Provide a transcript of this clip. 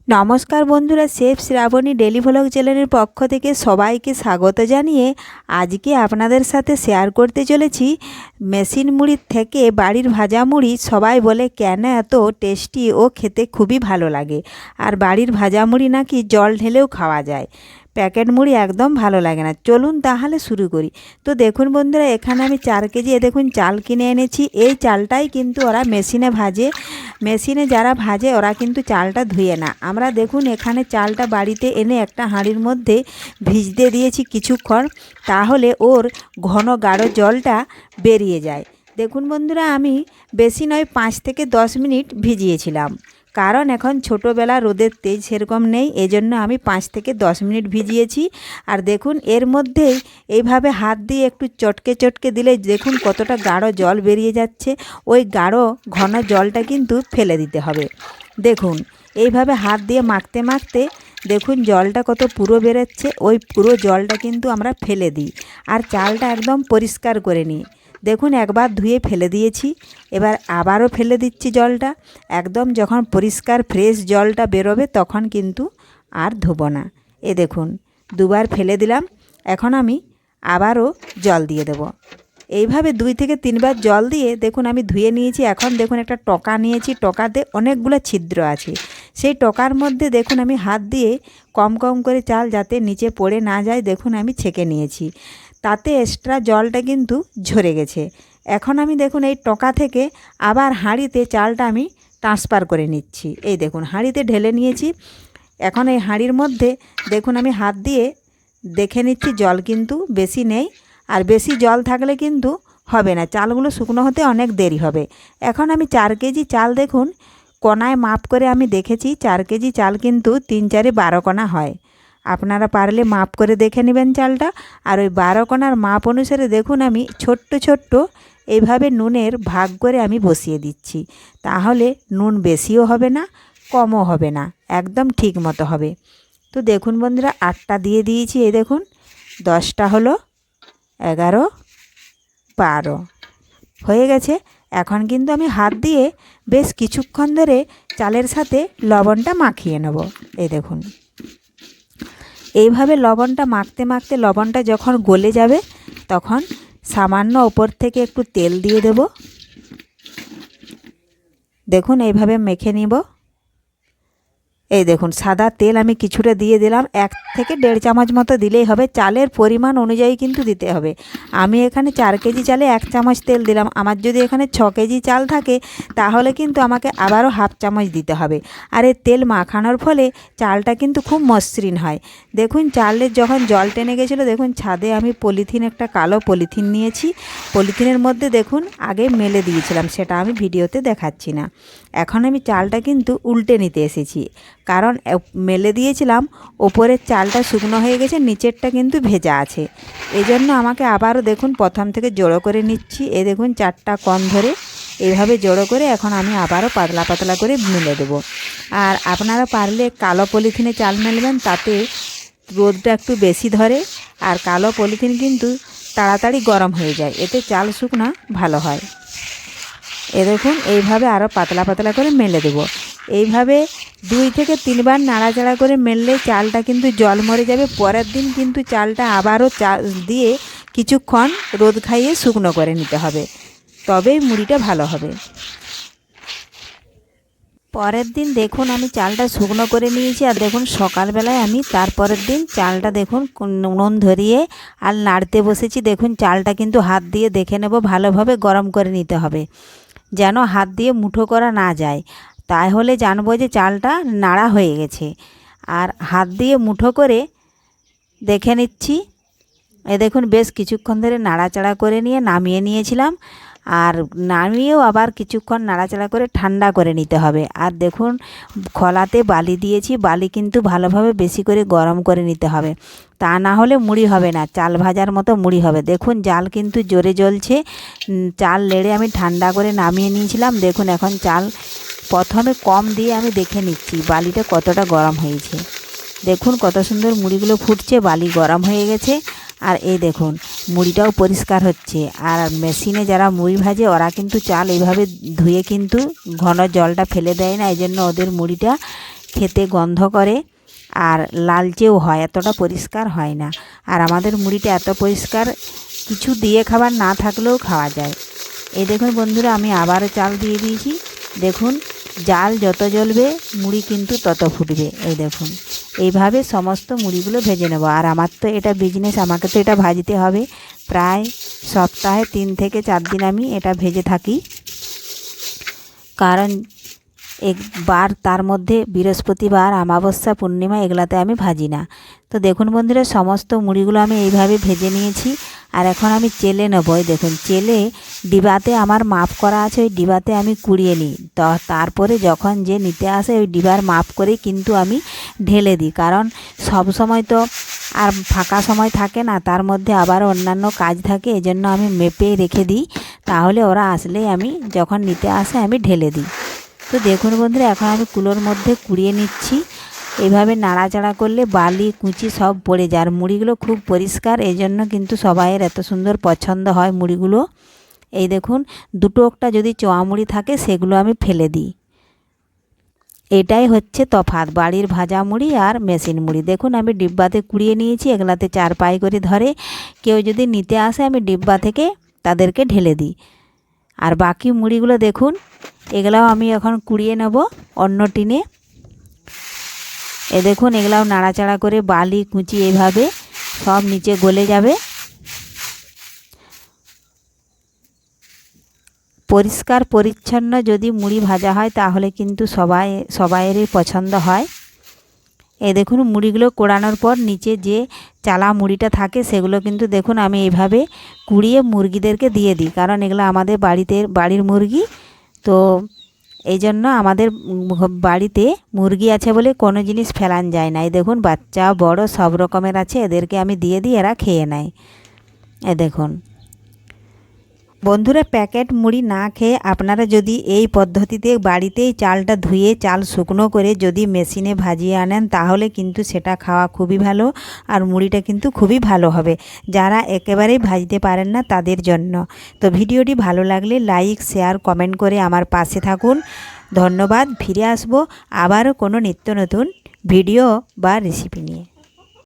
নমস্কার বন্ধুরা, chef Shrabani daily vlog চ্যানেলের পক্ষ থেকে সবাইকে স্বাগত জানিয়ে আজকে আপনাদের সাথে শেয়ার করতে চলেছি মেশিন মুড়ির থেকে বাড়ির ভাজা মুড়ি। সবাই বলে কেন এত টেস্টি ও খেতে খুবই ভালো লাগে, আর বাড়ির ভাজা মুড়ি নাকি জল ঢেলেও খাওয়া যায়, প্যাকেট মুড়ি একদম ভালো লাগে না। চলুন তাহলে শুরু করি। তো দেখুন বন্ধুরা, এখানে আমি 4 কেজি দেখুন চাল কিনে এনেছি। এই চালটাই কিন্তু ওরা মেশিনে ভাজে। মেশিনে যারা ভাজে ওরা কিন্তু চালটা ধুয়ে না। আমরা দেখুন এখানে চালটা বাড়িতে এনে একটা হাঁড়ির মধ্যে ভিজতে দিয়েছি কিছুক্ষণ, তাহলে ওর ঘন গাঢ় জলটা বেরিয়ে যায়। দেখুন বন্ধুরা, আমি বেশি নয় 5 থেকে 10 মিনিট ভিজিয়েছিলাম, কারণ এখন ছোটোবেলা রোদের তেজ সেরকম নেই, এজন্য আমি 5 থেকে 10 মিনিট ভিজিয়েছি। আর দেখুন এর মধ্যেই এইভাবে হাত দিয়ে একটু চটকে চটকে দিলে দেখুন কতটা গাঢ় জল বেরিয়ে যাচ্ছে। ওই গাঢ় ঘন জলটা কিন্তু ফেলে দিতে হবে। দেখুন এইভাবে হাত দিয়ে মাখতে মাখতে দেখুন জলটা কত পুরো বেরোচ্ছে। ওই পুরো জলটা কিন্তু আমরা ফেলে দিই, আর চালটা একদম পরিষ্কার করে নিই। দেখুন একবার ধুয়ে ফেলে দিয়েছি, এবার আবারও ফেলে দিচ্ছি জলটা। একদম যখন পরিষ্কার ফ্রেশ জলটা বেরোবে তখন কিন্তু আর ধোবো না। এ দেখুন দুবার ফেলে দিলাম, এখন আমি আবারও জল দিয়ে দেব। এইভাবে 2 থেকে 3 বার জল দিয়ে দেখুন আমি ধুয়ে নিয়েছি। এখন দেখুন একটা টকা নিয়েছি, টকাতে অনেকগুলো ছিদ্র আছে। সেই টকার মধ্যে দেখুন আমি হাত দিয়ে কম কম করে চাল যাতে নিচে পড়ে না যায় দেখুন আমি ছেঁকে নিয়েছি। তাতে এক্সট্রা জলটা কিন্তু ঝরে গেছে। এখন আমি দেখুন এই টকা থেকে আবার হাঁড়িতে চালটা আমি ট্রান্সফার করে নিচ্ছি। এই দেখুন হাঁড়িতে ঢেলে নিয়েছি। এখন এই হাঁড়ির মধ্যে দেখুন আমি হাত দিয়ে দেখে নিচ্ছি জল কিন্তু বেশি নেই, আর বেশি জল থাকলে কিন্তু হবে না, চালগুলো শুকনো হতে অনেক দেরি হবে। এখন আমি 4 কেজি চাল দেখুন কণায় মাপ করে আমি দেখেছি, 4 কেজি চাল কিন্তু 3 4 12 কণা হয়। আপনারা পারলে মাপ করে দেখে নেবেন চালটা। আর ওই 12 কণার মাপ অনুসারে দেখুন আমি ছোট্ট ছোট্ট এইভাবে নুনের ভাগ করে আমি বসিয়ে দিচ্ছি। তাহলে নুন বেশিও হবে না কমও হবে না, একদম ঠিক মতো হবে। তো দেখুন বন্ধুরা 8টা দিয়ে দিয়েছি, এই দেখুন 10টা হলো, 11, 12 হয়ে গেছে। এখন কিন্তু আমি হাত দিয়ে বেশ কিছুক্ষণ ধরে চালের সাথে লবণটা মাখিয়ে নেব। এই দেখুন এইভাবে লবণটা মাখতে মাখতে লবণটা যখন গলে যাবে তখন সামান্য ওপর থেকে একটু তেল দিয়ে দেব। দেখুন এইভাবে মেখে নিব। এই দেখুন সাদা তেল আমি কিছুটা দিয়ে দিলাম, 1 থেকে 1.5 চামচ মতো দিলেই হবে। চালের পরিমাণ অনুযায়ী কিন্তু দিতে হবে। আমি এখানে 4 কেজি চালে 1 চামচ তেল দিলাম। আমার যদি এখানে 6 কেজি চাল থাকে তাহলে কিন্তু আমাকে আবারও হাফ চামচ দিতে হবে। আর এই তেল মাখানোর ফলে চালটা কিন্তু খুব মসৃণ হয়। দেখুন চালের যখন জল টেনে গেছিলো, দেখুন ছাদে আমি পলিথিন, একটা কালো পলিথিন নিয়েছি। পলিথিনের মধ্যে দেখুন আগে মেলে দিয়েছিলাম, সেটা আমি ভিডিওতে দেখাচ্ছি না। এখন আমি চালটা কিন্তু উল্টে নিতে এসেছি, কারণ মেলে দিয়েছিলাম ওপরের চালটা শুকনো হয়ে গেছে, নিচেরটা কিন্তু ভেজা আছে। এজন্য আমাকে আবারও দেখুন প্রথম থেকে জড়ো করে নিচ্ছি। এই দেখুন 4টা কোণ ধরে এইভাবে জড়ো করে এখন আমি আবারও পাতলা পাতলা করে মেলে দেবো। আর আপনারা পারলে কালো পলিথিনে চাল মেলবেন, তাতে রোদটা একটু বেশি ধরে, আর কালো পলিথিন কিন্তু তাড়াতাড়ি গরম হয়ে যায়, এতে চাল শুকনা ভালো হয়। এ দেখুন এইভাবে আরও পাতলা পাতলা করে মেলে দেব। এইভাবে 2 থেকে 3 বার নাড়াচাড়া করে মেললে চালটা কিন্তু জল মরে যাবে। পরের দিন কিন্তু চালটা আবারও দিয়ে কিছুক্ষণ রোদ খাইয়ে শুকনো করে নিতে হবে, তবেই মুড়িটা ভালো হবে। পরের দিন দেখুন আমি চালটা শুকনো করে নিয়েছি। আর দেখুন সকালবেলায় আমি তারপরের দিন চালটা দেখুন নুন ধরিয়ে আর নাড়তে বসেছি। দেখুন চালটা কিন্তু হাত দিয়ে দেখে নেব, ভালোভাবে গরম করে নিতে হবে, যেন হাত দিয়ে মুঠো করা না যায়, তাহলে জানবো যে চালটা নাড়া হয়ে গেছে। আর হাত দিয়ে মুঠো করে দেখে নিচ্ছি। এ দেখুন বেশ কিছুক্ষণ ধরে নাড়াচাড়া করে নিয়ে নামিয়ে নিয়েছিলাম, আর নামিয়েও আবার কিছুক্ষণ নাড়াচাড়া করে ঠান্ডা করে নিতে হবে। আর দেখুন খোলাতে বালি দিয়েছি, বালি কিন্তু ভালোভাবে বেশি করে গরম করে নিতে হবে, তা না হলে মুড়ি হবে না, চাল ভাজার মতো মুড়ি হবে। দেখুন জাল কিন্তু জোরে জ্বলছে। চাল নেড়ে আমি ঠান্ডা করে নামিয়ে নিয়েছিলাম। দেখুন এখন চাল প্রথমে কম দিয়ে আমি দেখে নিচ্ছি বালিটা কতটা গরম হয়েছে। দেখুন কত সুন্দর মুড়িগুলো ফুটছে, বালি গরম হয়ে গেছে। আর এই দেখুন মুড়িটাও পরিষ্কার হচ্ছে। আর মেশিনে যারা মুড়ি ভাজে ওরা কিন্তু চাল এইভাবে ধুয়ে কিন্তু ঘন জলটা ফেলে দেয় না, এই জন্য ওদের মুড়িটা খেতে গন্ধ করে আর লালচেও হয়, এতটা পরিষ্কার হয় না। আর আমাদের মুড়িটা এত পরিষ্কার, কিছু দিয়ে খাবার না থাকলেও খাওয়া যায়। এই দেখুন বন্ধুরা, আমি আবারও চাল দিয়ে দিয়েছি। দেখুন জাল যত জ্বলবে মুড়ি কিন্তু তত ফুটবে। এই দেখুন এইভাবে সমস্ত মুড়িগুলো ভেজে নেব। আর আমার তো এটা বিজনেস, আমাকে তো এটা ভাজতে হবে। প্রায় সপ্তাহে 3 থেকে 4 দিন আমি এটা ভেজে থাকি, কারণ একবার তার মধ্যে বৃহস্পতিবার, অমাবস্যা, পূর্ণিমা এগুলাতে আমি ভাজি না। তো দেখুন বন্ধুরা, সমস্ত মুড়িগুলো আমি এইভাবে ভেজে নিয়েছি। আর এখন আমি চেলে নেব। দেখুন চেলে ডিবাতে আমার মাপ করা আছে, ওই ডিবাতে আমি কুড়িয়ে নিই। তো তারপরে যখন যে নিতে আসে ওই ডিবার মাপ করে কিন্তু আমি ঢেলে দিই, কারণ সব সময় তো আর ফাঁকা সময় থাকে না, তার মধ্যে আবার অন্যান্য কাজ থাকে, এজন্য আমি মেপেই রেখে দিই। তাহলে ওরা আসলেই আমি যখন নিতে আসে আমি ঢেলে দিই। তো দেখুন বন্ধুরা, এখন আমি কুলোর মধ্যে কুড়িয়ে নিচ্ছি। এইভাবে নাড়াচাড়া করলে বালি কুচি সব পড়ে যায়। আর মুড়িগুলো খুব পরিষ্কার, এই জন্য কিন্তু সবাইয়ের এত সুন্দর পছন্দ হয় মুড়িগুলো। এই দেখুন দুটো একটা যদি চোয়া মুড়ি থাকে সেগুলো আমি ফেলে দিই। এটাই হচ্ছে তফাৎ বাড়ির ভাজা মুড়ি আর মেশিন মুড়ি। দেখুন আমি ডিব্বাতে কুড়িয়ে নিয়েছি, এগুলাতে 4 পাই করে ধরে। কেউ যদি নিতে আসে আমি ডিব্বা থেকে তাদেরকে ঢেলে দিই। আর বাকি মুড়িগুলো দেখুন, এগুলাও আমি এখন কুড়িয়ে নেব অন্য টিনে। দেখুন এগুলাও নাড়াচাড়া করে বালি কুচি এইভাবে সব নিচে গলে যাবে। পরিষ্কার পরিচ্ছন্ন যদি মুড়ি ভাজা হয় তাহলে কিন্তু সবাইয়েরই পছন্দ হয়। দেখুন মুড়িগুলো কোড়ানোর পর নিচে যে চালা মুড়িটা থাকে সেগুলো কিন্তু দেখুন আমি এইভাবে কুড়িয়ে মুরগিদেরকে দিয়ে দিই, কারণ এগুলো আমাদের বাড়ির মুরগি। তো এই জন্য আমাদের বাড়িতে মুরগি আছে বলে কোনো জিনিস ফেলান যায় না। এই দেখুন বাচ্চা বড় সব রকমের আছে, এদেরকে আমি দিয়ে দিই, এরা খেয়ে নেয়। দেখুন বন্ধুরা, প্যাকেট মুড়ি না খেয়ে আপনারা যদি এই পদ্ধতিতে বাড়িতেই চালটা ধুয়ে চাল শুকনো করে যদি মেশিনে ভাজিয়ে আনেন তাহলে কিন্তু সেটা খাওয়া খুবই ভালো, আর মুড়িটা কিন্তু খুবই ভালো হবে যারা একেবারেই ভাজতে পারেন না তাদের জন্য। তো ভিডিওটি ভালো লাগলে লাইক, শেয়ার, কমেন্ট করে আমার পাশে থাকুন। ধন্যবাদ। ফিরে আসবো আবারও কোনো নিত্য নতুন ভিডিও বা রেসিপি নিয়ে।